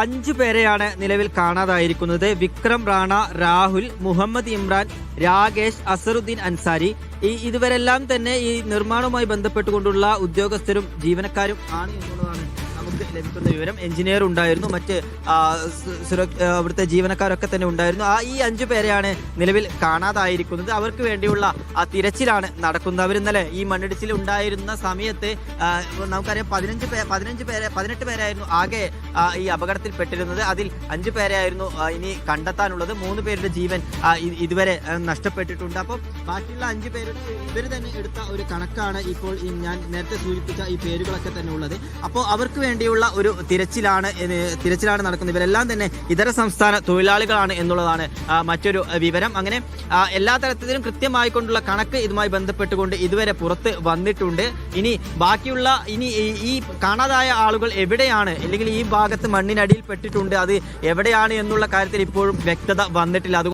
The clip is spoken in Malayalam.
5 പേരെയാണ് നിലവിൽ കാണാതായിരിക്കുന്നത്. വിക്രം റാണ, രാഹുൽ, മുഹമ്മദ് ഇമ്രാൻ, രാകേഷ്, അസറുദ്ദീൻ അൻസാരി. ഇതുവരെല്ലാം തന്നെ ഈ നിർമ്മാണവുമായി ബന്ധപ്പെട്ടുകൊണ്ടുള്ള ഉദ്യോഗസ്ഥരും ജീവനക്കാരും ആണ് എന്നുള്ളതാണ് നമുക്ക് ലഭിക്കുന്ന വിവരം. എഞ്ചിനീയർ ഉണ്ടായിരുന്നു, മറ്റ് അവിടുത്തെ ജീവനക്കാരൊക്കെ തന്നെ ഉണ്ടായിരുന്നു. ഈ 5 പേരെയാണ് നിലവിൽ കാണാതായിരിക്കുന്നത്. അവർക്ക് വേണ്ടിയുള്ള തിരച്ചിലാണ് നടക്കുന്നത്. അവർ ഇന്നലെ ഈ മണ്ണിടിച്ചിൽ ഉണ്ടായിരുന്ന സമയത്ത് നമുക്കറിയാം 18 പേരായിരുന്നു ആകെ ഈ അപകടത്തിൽപ്പെട്ടിരുന്നത്. അതിൽ 5 പേരെയായിരുന്നു ഇനി കണ്ടെത്താനുള്ളത്. 3 പേരുടെ ജീവൻ ഇതുവരെ നഷ്ടപ്പെട്ടിട്ടുണ്ട്. അപ്പോൾ ബാക്കിയുള്ള 5 പേരുടെ ഇവർ തന്നെ എടുത്ത ഒരു കണക്കാണ് ഇപ്പോൾ ഞാൻ നേരത്തെ സൂചിപ്പിച്ച ഈ പേരുകളൊക്കെ തന്നെ ഉള്ളത്. അപ്പോൾ അവർക്ക് വേണ്ടിയുള്ള ഒരു തിരച്ചിലാണ് നടക്കുന്നത്. ഇവരെല്ലാം തന്നെ ഇതര സംസ്ഥാന തൊഴിലാളികളാണ് എന്നുള്ളതാണ് മറ്റൊരു വിവരം. അങ്ങനെ എല്ലാ തരത്തിലും കൃത്യമായിക്കൊണ്ടുള്ള കണക്ക് ഇതുമായി ബന്ധപ്പെട്ടുകൊണ്ട് ഇതുവരെ പുറത്ത് വന്നിട്ടുണ്ട്. ഇനി ബാക്കിയുള്ള ഈ കാണാതായ ആളുകൾ എവിടെയാണ്, അല്ലെങ്കിൽ ഈ ഭാഗത്ത് മണ്ണിനടിയിൽ പെട്ടിട്ടുണ്ട്, അത് എവിടെയാണ് എന്നുള്ള കാര്യത്തിൽ ഇപ്പോഴും വ്യക്തത വന്നിട്ടില്ല.